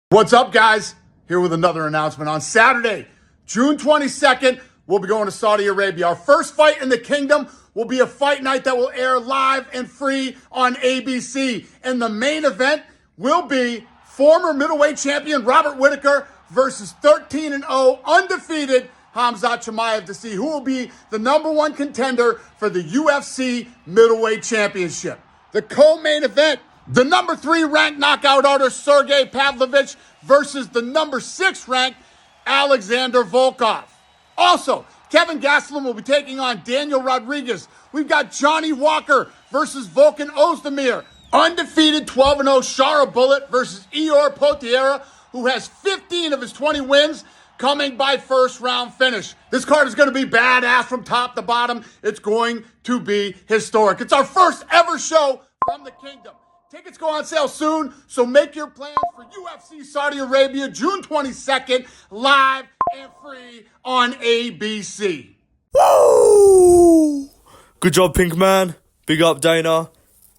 What's up, guys? Here with another announcement. On Saturday, June 22nd, we'll be going to Saudi Arabia. Our first fight in the kingdom will be a fight night that will air live and free on ABC. And the main event will be former middleweight champion Robert Whittaker versus 13-0 undefeated Khamzat Chimaev to see who will be the number one contender for the UFC middleweight championship. The co-main event, the number 3 ranked knockout artist Sergey Pavlovich versus the number 6 ranked Alexander Volkov. Also, Kevin Gastelum will be taking on Daniel Rodriguez. We've got Johnny Walker versus Volkan Oezdemir. Undefeated 12-0 Shara Bullet versus Ihor Potier, who has 15 of his 20 wins coming by first round finish. This card is going to be badass from top to bottom. It's going to be historic. It's our first ever show from the kingdom. Tickets go on sale soon, so make your plans for UFC Saudi Arabia, June 22nd, live and free on ABC. Woo! Good job, Pink Man. Big up, Dana.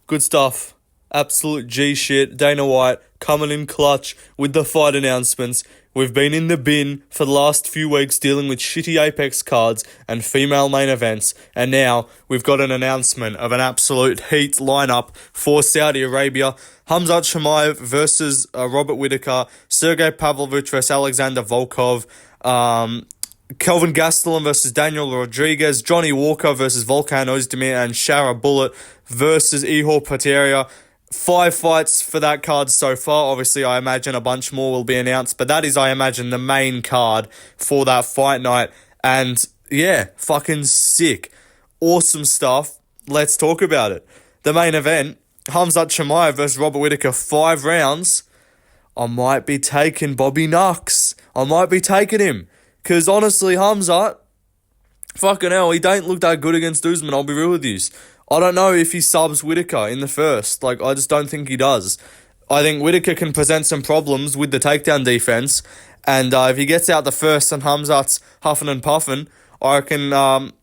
Good stuff. Absolute G shit. Dana White coming in clutch with the fight announcements. We've been in the bin for the last few weeks dealing with shitty Apex cards and female main events, and now we've got an announcement of an absolute heat lineup for Saudi Arabia. Khamzat Chimaev versus Robert Whittaker, Sergey Pavlovich versus Alexander Volkov, Kelvin Gastelum versus Daniel Rodriguez, Johnny Walker versus Volkan Oezdemir, and Shara Bullet versus Ihor Potier. 5 fights for that card so far. Obviously, I imagine a bunch more will be announced, but that is, I imagine, the main card for that fight night. And yeah, fucking sick. Awesome stuff. Let's talk about it. The main event, Khamzat Chimaev versus Robert Whittaker, 5 rounds. I might be taking Bobby Nux. I might be taking him. Because honestly, Khamzat, fucking hell, he don't look that good against Usman, I'll be real with you. I don't know if he subs Whittaker in the first. I just don't think he does. I think Whittaker can present some problems with the takedown defense. And if he gets out the first and Khamzat's huffing and puffing, I reckon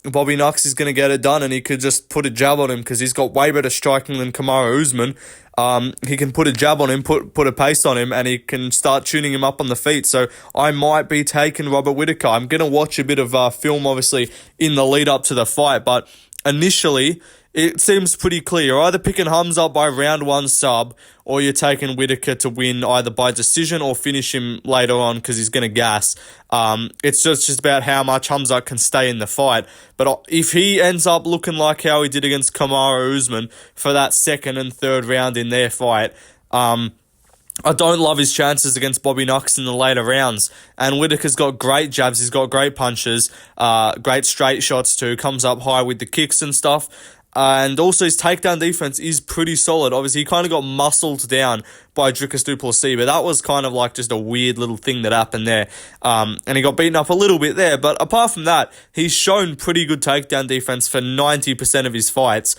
Bobby Nux is going to get it done, and he could just put a jab on him because he's got way better striking than Kamaru Usman. He can put a jab on him, put a pace on him, and he can start tuning him up on the feet. So I might be taking Robert Whittaker. I'm going to watch a bit of film, obviously, in the lead up to the fight. But initially, it seems pretty clear. You're either picking Khamzat by round 1 sub, or you're taking Whittaker to win either by decision or finish him later on because he's going to gas. It's just about how much Khamzat can stay in the fight. But if he ends up looking like how he did against Kamaru Usman for that second and third round in their fight, I don't love his chances against Bobby Nux in the later rounds. And Whittaker's got great jabs, he's got great punches, great straight shots too, comes up high with the kicks and stuff. And also his takedown defense is pretty solid. Obviously, he kind of got muscled down by Dricus du Plessis, but that was kind of like just a weird little thing that happened there. And he got beaten up a little bit there. But apart from that, he's shown pretty good takedown defense for 90% of his fights.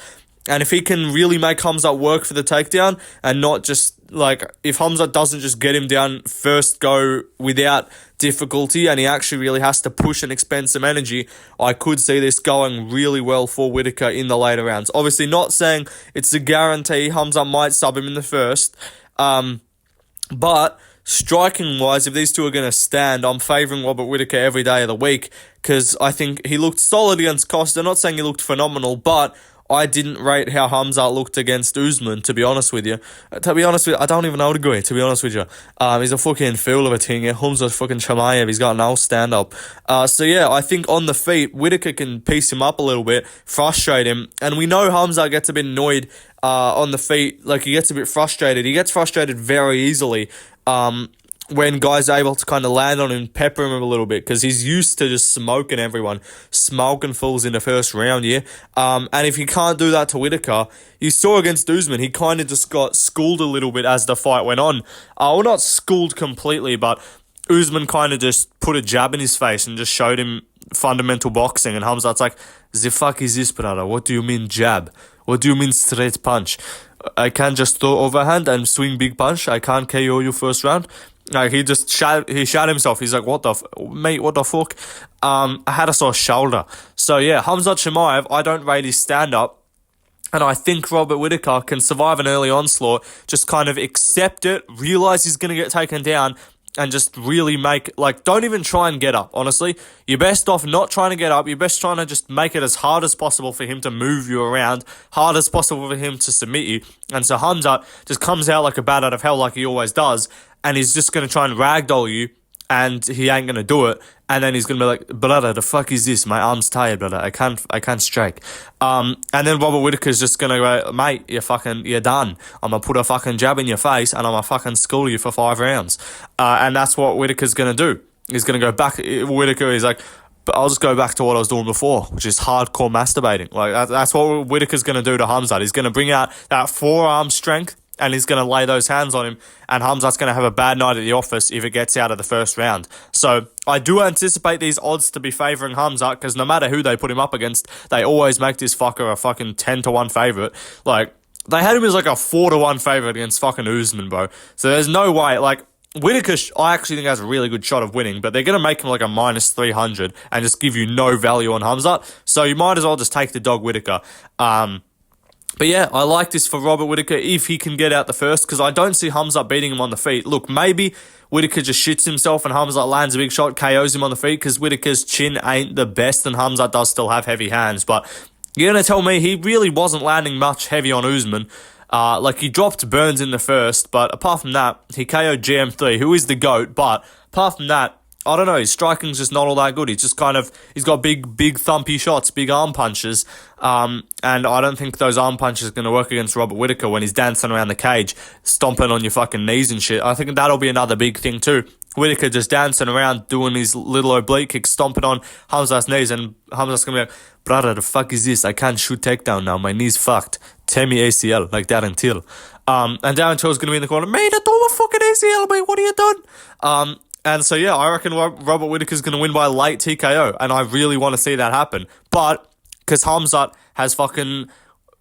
And if he can really make Khamzat work for the takedown and not just, if Khamzat doesn't just get him down first go without difficulty and he actually really has to push and expend some energy, I could see this going really well for Whittaker in the later rounds. Obviously, not saying it's a guarantee Khamzat might sub him in the first, but striking-wise, if these two are going to stand, I'm favouring Robert Whittaker every day of the week because I think he looked solid against Costa. Not saying he looked phenomenal, but I didn't rate how Khamzat looked against Usman, to be honest with you. I don't even know how to go, to be honest with you. He's a fucking fool of a thing. Khamzat fucking Chimaev, he's got no stand-up. So yeah, I think on the feet, Whittaker can piece him up a little bit, frustrate him, and we know Khamzat gets a bit annoyed on the feet, he gets a bit frustrated. He gets frustrated very easily. When guys are able to kind of land on him, pepper him a little bit, because he's used to just smoking everyone, smoking fools in the first round, yeah? And if he can't do that to Whittaker, you saw against Usman, he kind of just got schooled a little bit as the fight went on. Well, not schooled completely, but Usman kind of just put a jab in his face and just showed him fundamental boxing, and Khamzat's like, the fuck is this, brother? What do you mean jab? What do you mean straight punch? I can't just throw overhand and swing big punch. I can't KO you first round. He just shot himself. He's like, what the fuck? I had a sore shoulder. So yeah, Khamzat Chimaev, I don't rate his stand-up. And I think Robert Whittaker can survive an early onslaught, just kind of accept it, realize he's going to get taken down, and just really don't even try and get up, honestly. You're best off not trying to get up. You're best trying to just make it as hard as possible for him to move you around, hard as possible for him to submit you. And so Khamzat just comes out like a bat out of hell like he always does, and he's just going to try and ragdoll you, and he ain't going to do it. And then he's going to be like, brother, the fuck is this? My arm's tired, brother. I can't strike. And then Robert Whittaker's just going to go, mate, you're done. I'm going to put a fucking jab in your face and I'm going to fucking school you for 5 rounds. And that's what Whittaker's going to do. He's going to go back. Whittaker is like, but I'll just go back to what I was doing before, which is hardcore masturbating. Like that's what Whittaker's going to do to Khamzat. He's going to bring out that forearm strength, and he's going to lay those hands on him, and Khamzat's going to have a bad night at the office if it gets out of the first round. So I do anticipate these odds to be favouring Khamzat, because no matter who they put him up against, they always make this fucker a fucking 10-1 favourite. Like, they had him as like a 4-1 favourite against fucking Oezdemir, bro. So there's no way, like, Whittaker, I actually think has a really good shot of winning, but they're going to make him like a minus 300 and just give you no value on Khamzat. So you might as well just take the dog Whittaker. But yeah, I like this for Robert Whittaker if he can get out the first, because I don't see Khamzat beating him on the feet. Look, maybe Whittaker just shits himself and Khamzat lands a big shot, KOs him on the feet, because Whittaker's chin ain't the best and Khamzat does still have heavy hands. But you're going to tell me he really wasn't landing much heavy on Oezdemir. He dropped Burns in the first, but apart from that, he KO'd GM3, who is the GOAT. But apart from that, I don't know, his striking's just not all that good. He's just he's got big thumpy shots, big arm punches. And I don't think those arm punches are going to work against Robert Whittaker when he's dancing around the cage, stomping on your fucking knees and shit. I think that'll be another big thing too. Whittaker just dancing around, doing his little oblique kicks, stomping on Khamzat's knees, and Khamzat's going to be like, brother, the fuck is this? I can't shoot takedown now. My knee's fucked. Tear me ACL, like Darren Till. And Darren Till's going to be in the corner, mate, I don't a fucking ACL, mate. What have you done? And so, yeah, I reckon Robert Whittaker's going to win by late TKO, and I really want to see that happen. But, because Khamzat has fucking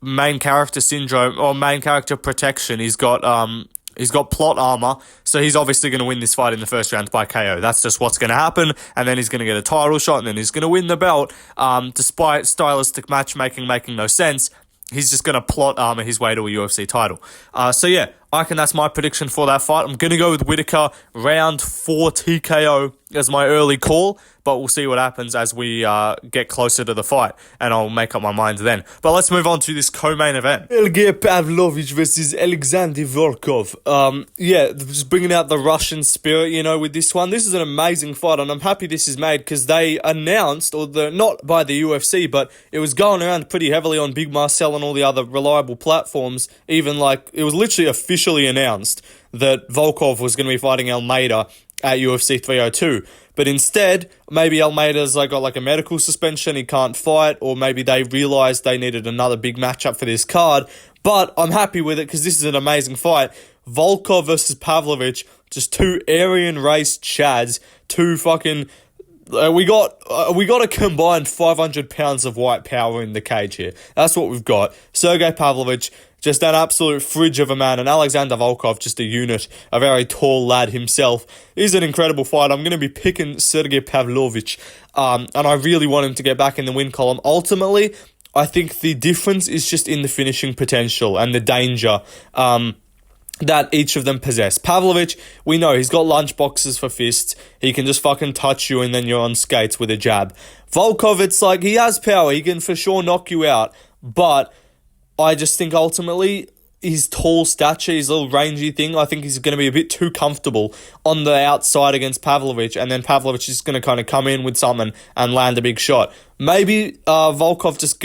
main character syndrome, or main character protection, he's got plot armor, so he's obviously going to win this fight in the first round by KO. That's just what's going to happen, and then he's going to get a title shot, and then he's going to win the belt, despite stylistic matchmaking making no sense. He's just going to plot armor his way to a UFC title. So yeah, I reckon that's my prediction for that fight. I'm going to go with Whittaker, round 4 TKO as my early call, but we'll see what happens as we get closer to the fight, and I'll make up my mind then. But let's move on to this co-main event. Pavlovich versus Alexander Volkov. Yeah, just bringing out the Russian spirit, with this one. This is an amazing fight, and I'm happy this is made, because they announced, not by the UFC, but it was going around pretty heavily on Big Marcel and all the other reliable platforms, even it was literally officially announced that Volkov was going to be fighting Almeida at UFC 302. But instead, maybe Almeida's got a medical suspension, he can't fight, or maybe they realised they needed another big matchup for this card. But I'm happy with it, because this is an amazing fight. Volkov versus Pavlovich, just two Aryan race chads, two fucking... we got a combined 500 pounds of white power in the cage here. That's what we've got. Sergey Pavlovich, just an absolute fridge of a man, and Alexander Volkov, just a unit, a very tall lad himself. He's an incredible fight. I'm going to be picking Sergey Pavlovich, and I really want him to get back in the win column. Ultimately, I think the difference is just in the finishing potential and the danger that each of them possess. Pavlovich, we know he's got lunch boxes for fists. He can just fucking touch you and then you're on skates with a jab. Volkov, it's he has power. He can for sure knock you out, but I just think ultimately his tall stature, his little rangy thing, I think he's going to be a bit too comfortable on the outside against Pavlovich, and then Pavlovich is going to kind of come in with something and land a big shot. Maybe Volkov just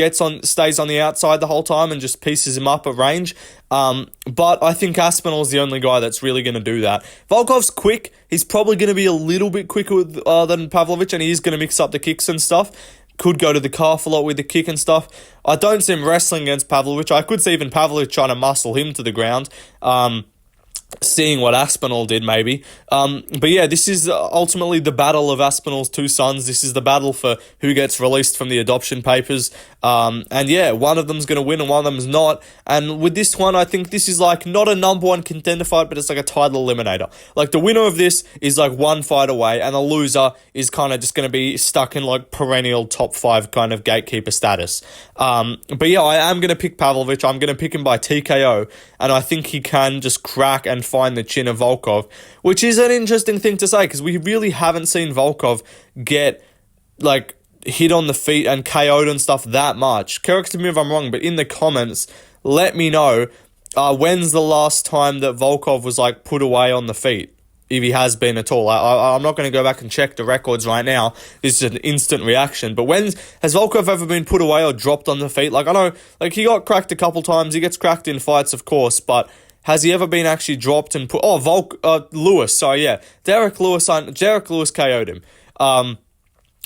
stays on the outside the whole time and just pieces him up at range. But I think Aspinall's the only guy that's really going to do that. Volkov's quick. He's probably going to be a little bit quicker than Pavlovich, and he is going to mix up the kicks and stuff. Could go to the calf a lot with the kick and stuff. I don't see him wrestling against Pavlovich. I could see even Pavlovich trying to muscle him to the ground. seeing what Aspinall did, maybe. But yeah, this is ultimately the battle of Aspinall's two sons. This is the battle for who gets released from the adoption papers. And yeah, one of them's going to win and one of them's not. And with this one, I think this is like not a number one contender fight, but it's like a title eliminator. Like the winner of this is like one fight away, and the loser is kind of just going to be stuck in like perennial top 5 kind of gatekeeper status. But yeah, I am going to pick Pavlovich. I'm going to pick him by TKO, and I think he can just crack and find the chin of Volkov, which is an interesting thing to say because we really haven't seen Volkov get like hit on the feet and KO'd and stuff that much. Correct me if I'm wrong, but in the comments, let me know when's the last time that Volkov was like put away on the feet, if he has been at all. I'm not going to go back and check the records right now. This is an instant reaction. But when has Volkov ever been put away or dropped on the feet? Like, I know, like, he got cracked a couple times. He gets cracked in fights, of course, but has he ever been actually dropped and put... Lewis, sorry, yeah. Derek Lewis KO'd him.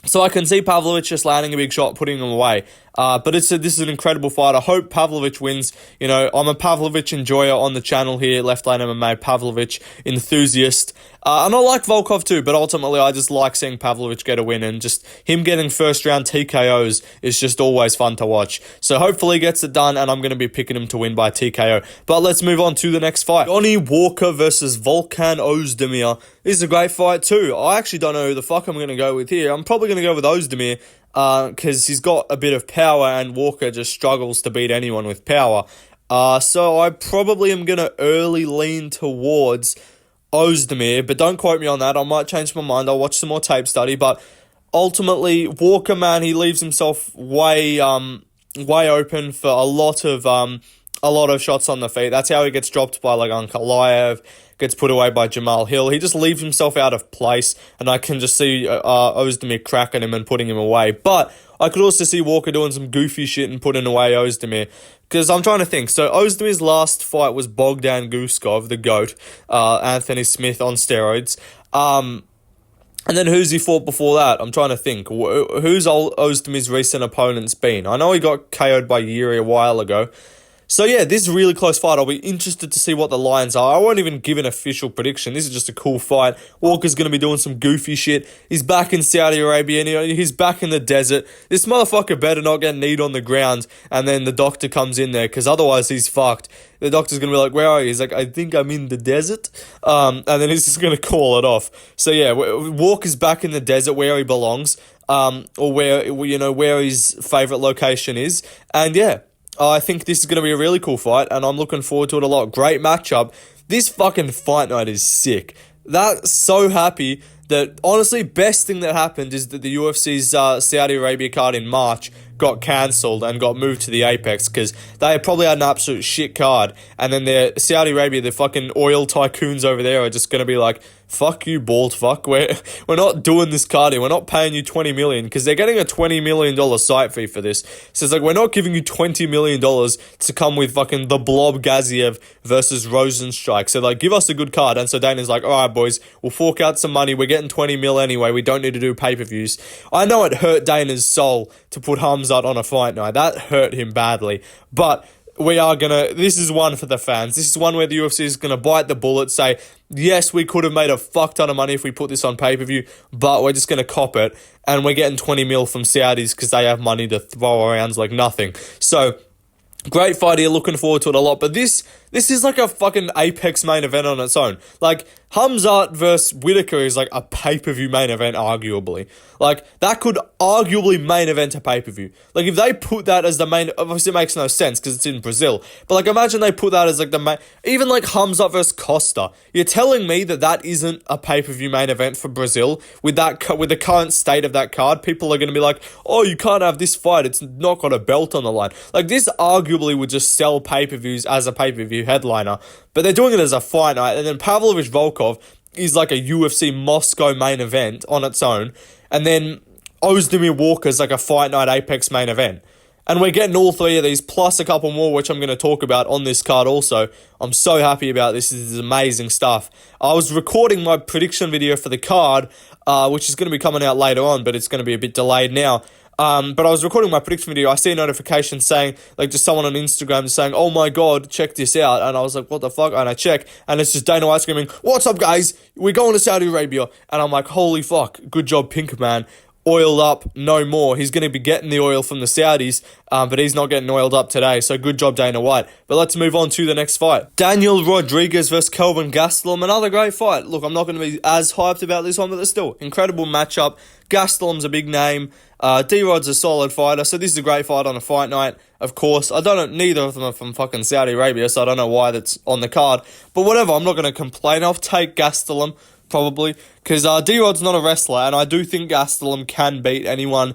So I can see Pavlovich just landing a big shot, putting him away. But this is an incredible fight. I hope Pavlovich wins. You know, I'm a Pavlovich enjoyer on the channel here, Left Lane MMA Pavlovich enthusiast. And I like Volkov too, but ultimately I just like seeing Pavlovich get a win, and just him getting first round TKOs is just always fun to watch. So hopefully he gets it done, and I'm going to be picking him to win by TKO. But let's move on to the next fight. Johnny Walker versus Volkan Oezdemir. This is a great fight too. I actually don't know who the fuck I'm going to go with here. I'm probably going to go with Oezdemir, because he's got a bit of power, and Walker just struggles to beat anyone with power. So I probably am going to early lean towards Oezdemir, but don't quote me on that. I might change my mind. I'll watch some more tape study, but ultimately, Walker, man, he leaves himself way open for a lot of shots on the feet. That's how he gets dropped by like Ankalaev, gets put away by Jamal Hill. He just leaves himself out of place, and I can just see Oezdemir cracking him and putting him away. But I could also see Walker doing some goofy shit and putting away Oezdemir, because I'm trying to think. So Ozdemir's last fight was Bogdan Guskov, the GOAT, Anthony Smith on steroids. And then who's he fought before that? I'm trying to think. Who's Ozdemir's recent opponents been? I know he got KO'd by Yuri a while ago. So yeah, this is a really close fight. I'll be interested to see what the lines are. I won't even give an official prediction. This is just a cool fight. Walker's going to be doing some goofy shit. He's back in Saudi Arabia, and he's back in the desert. This motherfucker better not get kneed on the ground, and then the doctor comes in there, because otherwise he's fucked. The doctor's going to be like, where are you? He's like, I think I'm in the desert. And then he's just going to call it off. So yeah, Walker's back in the desert where he belongs, or where his favourite location is. And yeah, I think this is going to be a really cool fight, and I'm looking forward to it a lot. Great matchup. This fucking fight night is sick. That's so happy that, honestly, best thing that happened is that the UFC's Saudi Arabia card in March got cancelled and got moved to the Apex, because they probably had an absolute shit card, and then Saudi Arabia, the fucking oil tycoons over there, are just going to be like, fuck you, bald fuck, we're not doing this card here, we're not paying you $20 million, because they're getting a $20 million site fee for this. So it's like, we're not giving you $20 million to come with fucking the Blob Gaziev versus Rosenstrike. So like, give us a good card. And so Dana's like, alright boys, we'll fork out some money, we're getting 20 mil anyway, we don't need to do pay-per-views. I know it hurt Dana's soul to put Khamzat on a fight night, that hurt him badly, but this is one for the fans. This is one where the UFC is gonna bite the bullet, say, yes, we could have made a fuck ton of money if we put this on pay-per-view, but we're just gonna cop it, and we're getting 20 mil from Saudis because they have money to throw around like nothing. So, great fight here, looking forward to it a lot, but this is like a fucking Apex main event on its own. Like, Khamzat versus Whittaker is like a pay-per-view main event, arguably. Like, that could arguably main event a pay-per-view. Like, if they put that as the main... Obviously, it makes no sense because it's in Brazil. But, like, imagine they put that as, like, the main... Even, like, Khamzat versus Costa. You're telling me that isn't a pay-per-view main event for Brazil? With the current state of that card, people are going to be like, oh, you can't have this fight. It's not got a belt on the line. Like, this arguably would just sell pay-per-views as a pay-per-view headliner. But they're doing it as a fight night. And then Pavlovich Volkov is like a UFC Moscow main event on its own. And then Oezdemir Walker's like a fight night Apex main event. And we're getting all three of these, plus a couple more, which I'm going to talk about on this card also. I'm so happy about this. This is amazing stuff. I was recording my prediction video for the card, which is going to be coming out later on, but it's going to be a bit delayed now. But I was recording my prediction video. I see a notification saying, like, just someone on Instagram saying, "Oh my god, check this out." And I was like, what the fuck? And I check, and it's just Dana White screaming, "What's up, guys? We're going to Saudi Arabia." And I'm like, holy fuck, good job, Pink Man. Oiled up, no more. He's going to be getting the oil from the Saudis, but he's not getting oiled up today. So good job, Dana White. But let's move on to the next fight. Daniel Rodriguez versus Kelvin Gastelum. Another great fight. Look, I'm not going to be as hyped about this one, but it's still incredible matchup. Gastelum's a big name. D-Rod's a solid fighter, so this is a great fight on a fight night. Of course, neither of them are from fucking Saudi Arabia, so I don't know why that's on the card. But whatever, I'm not going to complain. I'll take Gastelum. Probably, because D-Rod's not a wrestler, and I do think Gastelum can beat anyone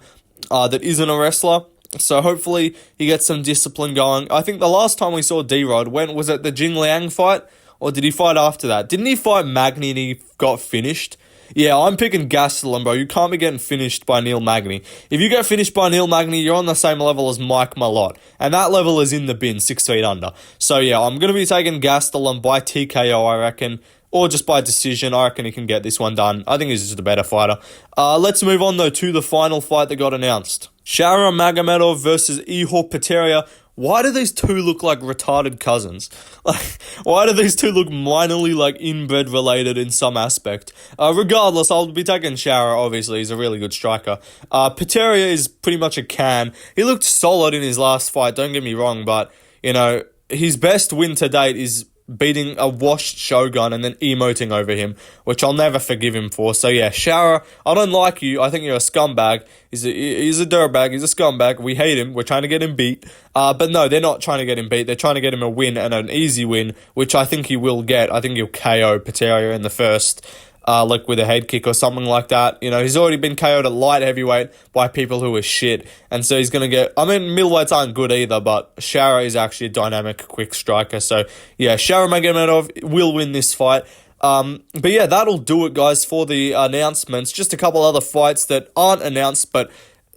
that isn't a wrestler, so hopefully he gets some discipline going. I think the last time we saw D-Rod, was it the Jing Liang fight, or did he fight after that? Didn't he fight Magny and he got finished? Yeah, I'm picking Gastelum, bro. You can't be getting finished by Neil Magny. If you get finished by Neil Magny, you're on the same level as Mike Malott, and that level is in the bin, 6 feet under. So yeah, I'm going to be taking Gastelum by TKO, I reckon. Or just by decision. I reckon he can get this one done. I think he's just a better fighter. Let's move on, though, to the final fight that got announced. Shara Magomedov versus Ihor Potier. Why do these two look like retarded cousins? Like, why do these two look minorly, like, inbred related in some aspect? Regardless, I'll be taking Shara, obviously. He's a really good striker. Potier is pretty much a can. He looked solid in his last fight, don't get me wrong, but, you know, his best win to date is beating a washed Shogun and then emoting over him, which I'll never forgive him for. So yeah, Shara, I don't like you. I think you're a scumbag. He's a dirtbag. He's a scumbag. We hate him. We're trying to get him beat. But no, they're not trying to get him beat. They're trying to get him a win, and an easy win, which I think he will get. I think he'll KO Potier in the first, like with a head kick or something like that. You know, he's already been KO'd at light heavyweight by people who are shit. And so he's going to get, I mean, middleweights aren't good either, but Shara is actually a dynamic, quick striker. So yeah, Shara Magomedov will win this fight. But yeah, that'll do it, guys, for the announcements. Just a couple other fights that aren't announced, but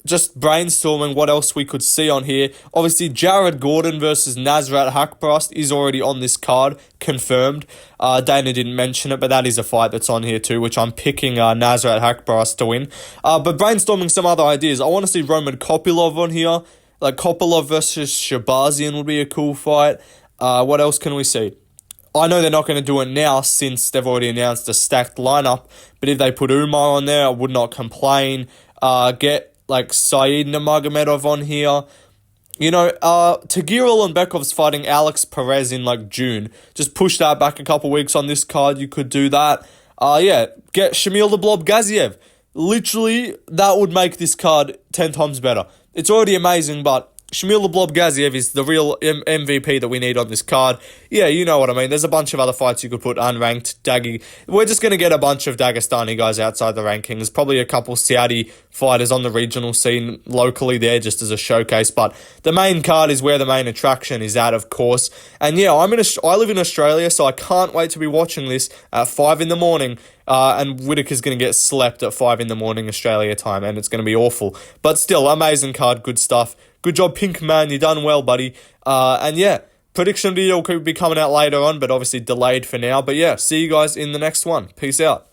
just brainstorming what else we could see on here. Obviously, Jared Gordon versus Nasrat Haqparast is already on this card, confirmed. Dana didn't mention it, but that is a fight that's on here too, which I'm picking Nasrat Haqparast to win. But brainstorming some other ideas. I want to see Roman Kopylov on here. Like, Kopylov versus Shabazian would be a cool fight. What else can we see? I know they're not going to do it now since they've already announced a stacked lineup, but if they put Umar on there, I would not complain. Get like Saeed Nurmagomedov on here. You know, Tagir Ulanbekov's fighting Alex Perez in like June. Just push that back a couple weeks on this card. You could do that. Yeah, get Shamil the Blob Gaziev. Literally, that would make this card 10 times better. It's already amazing, but Shamil the Blob Gaziev is the real MVP that we need on this card. Yeah, you know what I mean. There's a bunch of other fights you could put unranked. Daggy. We're just going to get a bunch of Dagestani guys outside the rankings. Probably a couple Saudi fighters on the regional scene locally there just as a showcase. But the main card is where the main attraction is at, of course. And yeah, I live in Australia, so I can't wait to be watching this at 5 in the morning. And Whittaker's going to get slept at 5 in the morning Australia time, and it's going to be awful. But still, amazing card, good stuff. Good job, Pink Man. You done well, buddy. And yeah, prediction video could be coming out later on, but obviously delayed for now. But yeah, see you guys in the next one. Peace out.